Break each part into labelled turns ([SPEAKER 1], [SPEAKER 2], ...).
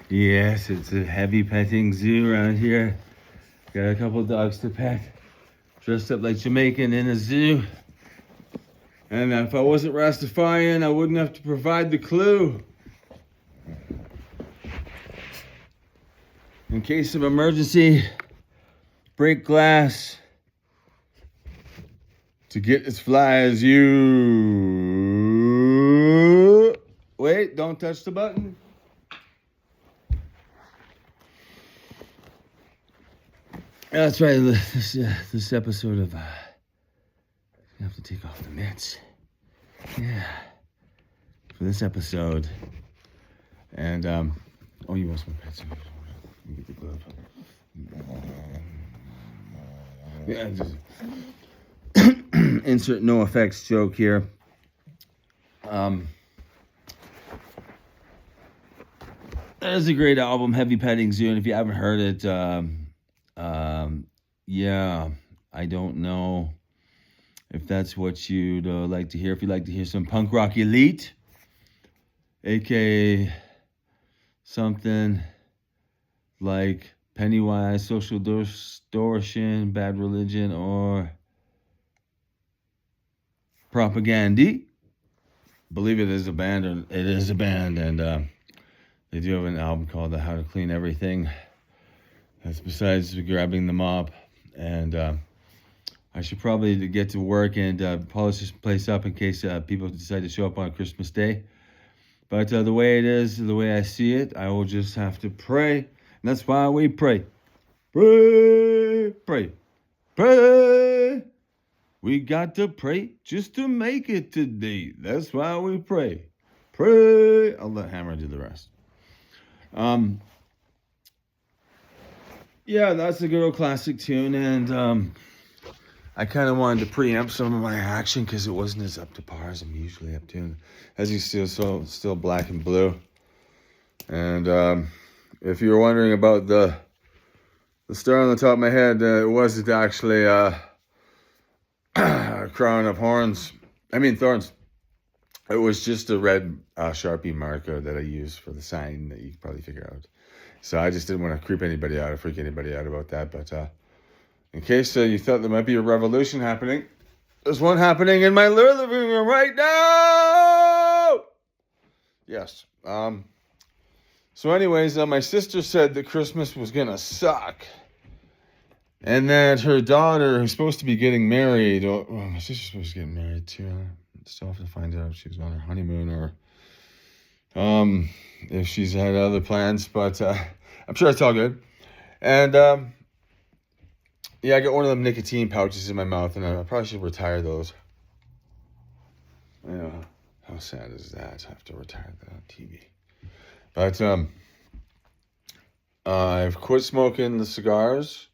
[SPEAKER 1] Yes, it's a heavy petting zoo around here. Got a couple dogs to pet. Dressed up like Jamaican in a zoo. And if I wasn't Rastafarian, I wouldn't have to provide the clue. In case of emergency, break glass to get as fly as you. Wait, don't touch the button. That's right. This episode of I have to take off the mitts. Yeah, for this episode, and oh, you want some pets? Let me get the glove. Yeah, just insert no effects joke here. That is a great album, Heavy Petting Zoo, and if you haven't heard it, yeah, I don't know if that's what you'd like to hear. If you'd like to hear some punk rock elite, aka something like Pennywise, Social Distortion, Bad Religion, or Propaganda. Believe it is a band, and they do have an album called How to Clean Everything. That's besides grabbing the mop. And I should probably get to work and polish this place up in case people decide to show up on Christmas Day. But the way it is, the way I see it, I will just have to pray. And that's why we pray. Pray, pray, pray. We got to pray just to make it today. That's why we pray. Pray. I'll let Hammer do the rest. Yeah, that's a good old classic tune, and I kind of wanted to preempt some of my action because it wasn't as up to par as I'm usually up to. As you see, it's still black and blue. And if you were wondering about the star on the top of my head, it wasn't actually a crown of thorns. It was just a red Sharpie marker that I used for the sign that you can probably figure out. So I just didn't want to creep anybody out or freak anybody out about that. But in case you thought there might be a revolution happening, there's one happening in my living room right now. Yes. So anyways, my sister said that Christmas was going to suck. And that her daughter, who's supposed to be getting married, my sister's supposed to get married too. I still have to find out if she was on her honeymoon or if she's had other plans, but I'm sure it's all good. And yeah, I got one of them nicotine pouches in my mouth, and I probably should retire those. Yeah, how sad is that? I have to retire that on TV. But I've quit smoking the cigars,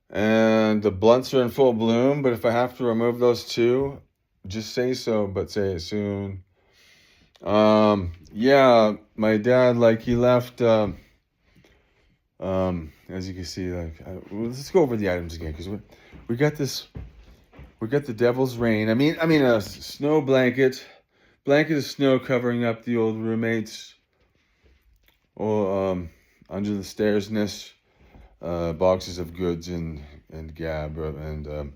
[SPEAKER 1] and the blunts are in full bloom. But if I have to remove those two, just say so, but say it soon. Yeah, my dad, he left, as you can see, let's go over the items again, because we got the devil's rain. I mean, a snow blanket of snow covering up the old roommates, or, under the stairs-ness, boxes of goods and gab, and,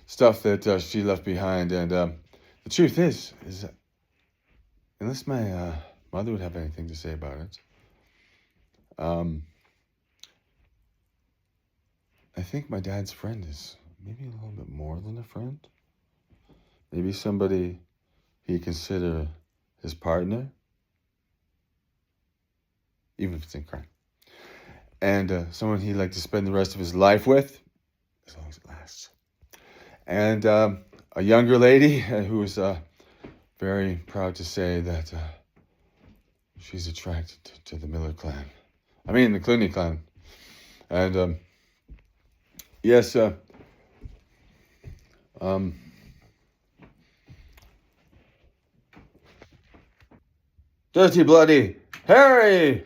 [SPEAKER 1] stuff that, she left behind, and, the truth is that unless my mother would have anything to say about it, I think my dad's friend is maybe a little bit more than a friend. Maybe somebody he'd consider his partner, even if it's in crime. And someone he'd like to spend the rest of his life with, as long as it lasts. And a younger lady who is very proud to say that she's attracted to the Miller clan. The Clueknee clan. And yes, Dirty Bloody Harry!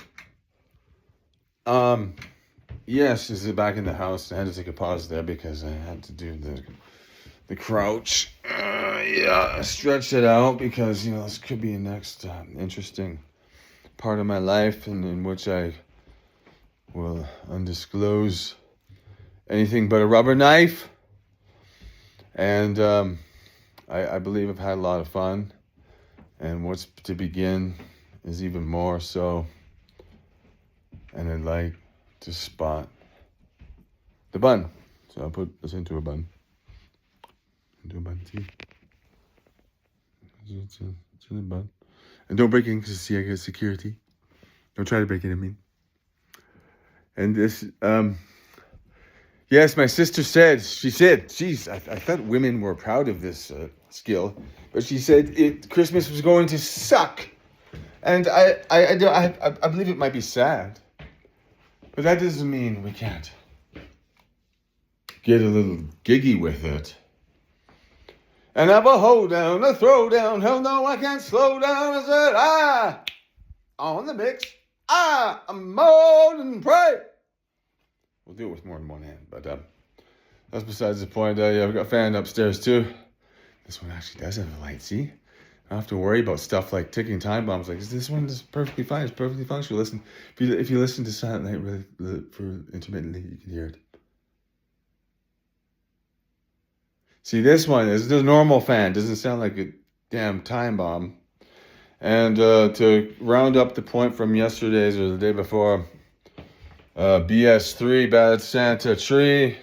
[SPEAKER 1] Yes, this is back in the house. I had to take a pause there because I had to do the crouch. Yeah, stretch it out because, this could be a next interesting part of my life, and in which I will undisclose anything but a rubber knife. And I believe I've had a lot of fun. And what's to begin is even more so. And I'd like to spot the bun. So I'll put this into a bun. Into a bun, see? It's in a bun. And don't break in because see, I got security. Don't try to break in, I mean. And this, yes, my sister said, geez, I thought women were proud of this skill. But she said Christmas was going to suck. And I believe it might be sad. But that doesn't mean we can't get a little giggy with it. And have a hold down, a throw down. Hell no, I can't slow down. I said, on the mix. I'm more than pray. We'll do it with more than one hand, but that's besides the point. I've got a fan upstairs too. This one actually does have a light, see? I don't have to worry about stuff like ticking time bombs. Like, this one is perfectly fine. It's perfectly functional. Listen, if you listen to Silent Night really for intermittently, you can hear it. See, this one is the normal fan. Doesn't sound like a damn time bomb. And to round up the point from yesterday's or the day before, BS3, Bad Santa Tree,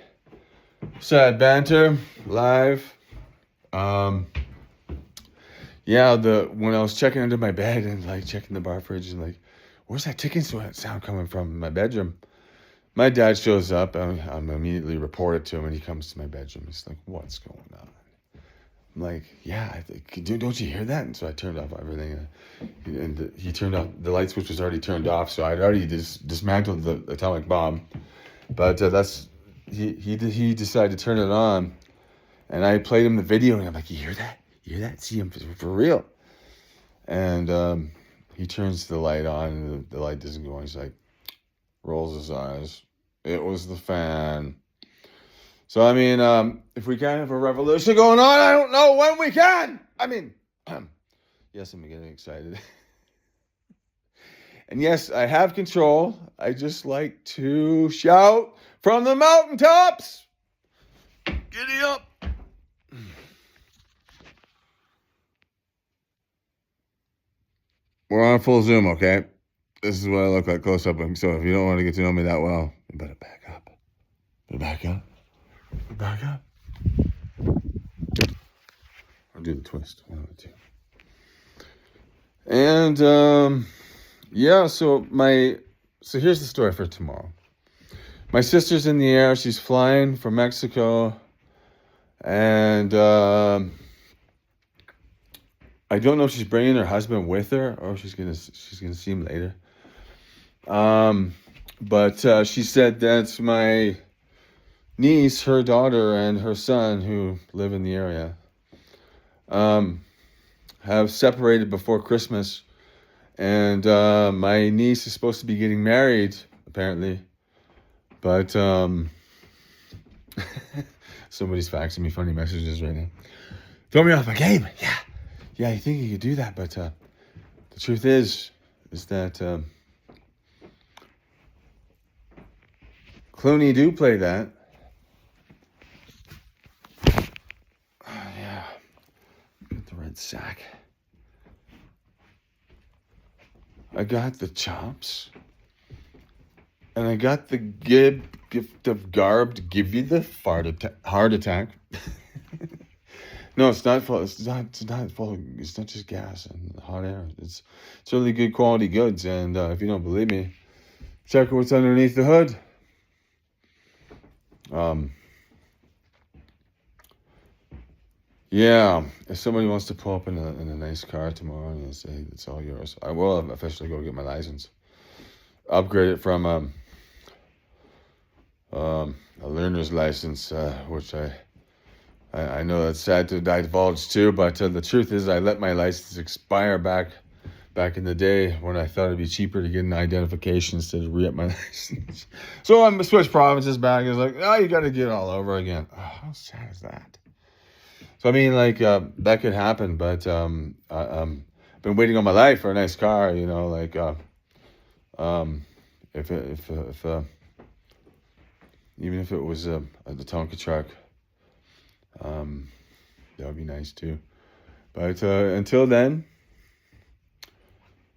[SPEAKER 1] Sad Banter, live. Yeah, when I was checking under my bed and like checking the bar fridge and like, where's that ticking sound coming from in my bedroom? My dad shows up and I'm immediately reported to him when he comes to my bedroom. He's like, what's going on? I'm like, yeah, don't you hear that? And so I turned off everything. And he turned off, the light switch was already turned off. So I'd already dismantled the atomic bomb. But he decided to turn it on. And I played him the video and I'm like, you hear that? You hear that? See him for real. And he turns the light on and the light doesn't go on. He's like, rolls his eyes. It was the fan. So, I mean, if we can't have a revolution going on, I don't know when we can. I mean, yes, I'm getting excited. And yes, I have control. I just like to shout from the mountaintops. Giddy up. We're on full Zoom, okay? This is what I look like close up. So if you don't want to get to know me that well, you better back up. Back up. Back up. I'll do the twist. 1 or 2. And yeah, so here's the story for tomorrow. My sister's in the air. She's flying from Mexico, and I don't know if she's bringing her husband with her or she's gonna see him later. But she said that's my niece, her daughter, and her son who live in the area have separated before Christmas, and my niece is supposed to be getting married apparently, but somebody's faxing me funny messages right now. Throw me off my game. Yeah, you think you could do that, but the truth is that Clueknee do play that. Yeah, get the red sack. I got the chops, and I got the gift of garb to give you the heart attack. No, it's not full. It's not full. It's not just gas and hot air. It's really good quality goods. And if you don't believe me, check what's underneath the hood. Yeah. If somebody wants to pull up in a nice car tomorrow and say it's all yours, I will officially go get my license. Upgrade it from a learner's license, which I know that's sad to divulge too, but the truth is I let my license expire back in the day when I thought it'd be cheaper to get an identification instead of re-up my license. So I'm switched provinces back. It's like, you got to get it all over again. Oh, how sad is that? So I mean, like that could happen, but been waiting all my life for a nice car, you know, like if even if it was a Tonka truck, that would be nice too. But until then,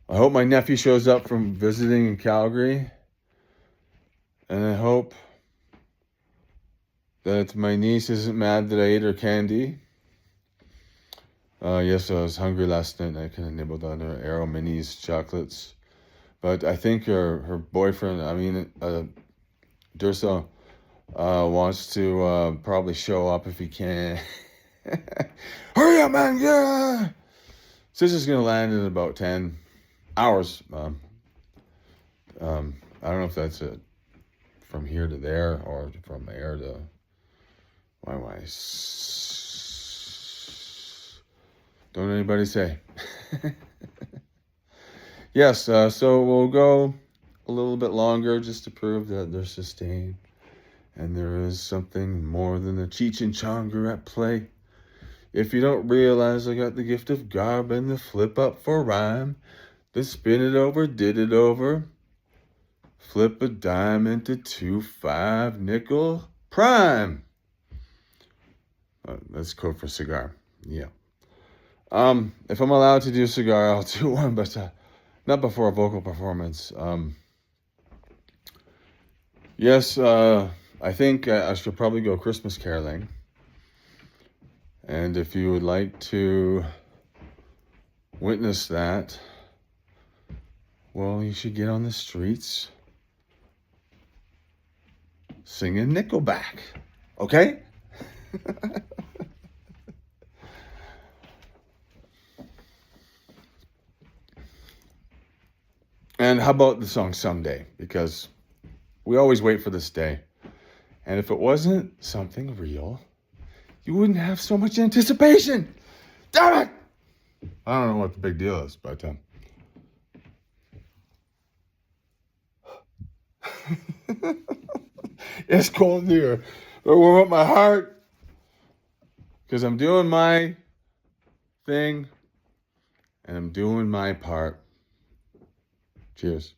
[SPEAKER 1] I hope my nephew shows up from visiting in Calgary, and I hope that my niece isn't mad that I ate her candy. Yes, I was hungry last night and I kind of nibbled on her Aero Minis chocolates. But I think her boyfriend, Durso, wants to probably show up if he can. Hurry up, man! Yeah! Sister's going to land in about 10 hours. I don't know if that's from here to there or from there to... Why? Don't anybody say. Yes, so we'll go a little bit longer just to prove that they're sustained. And there is something more than a Cheech and Chonger at play. If you don't realize I got the gift of garb and the flip up for rhyme, the spin it over, did it over, flip a dime into 2 5 nickel prime. That's code for cigar. Yeah. If I'm allowed to do a cigar, I'll do one, but not before a vocal performance. Yes, I think I should probably go Christmas caroling. And if you would like to witness that, well, you should get on the streets singing Nickelback. Okay? And how about the song Someday? Because we always wait for this day. And if it wasn't something real, you wouldn't have so much anticipation. Damn it! I don't know what the big deal is, but it's cold here. But warm up my heart because I'm doing my thing and I'm doing my part. Cheers.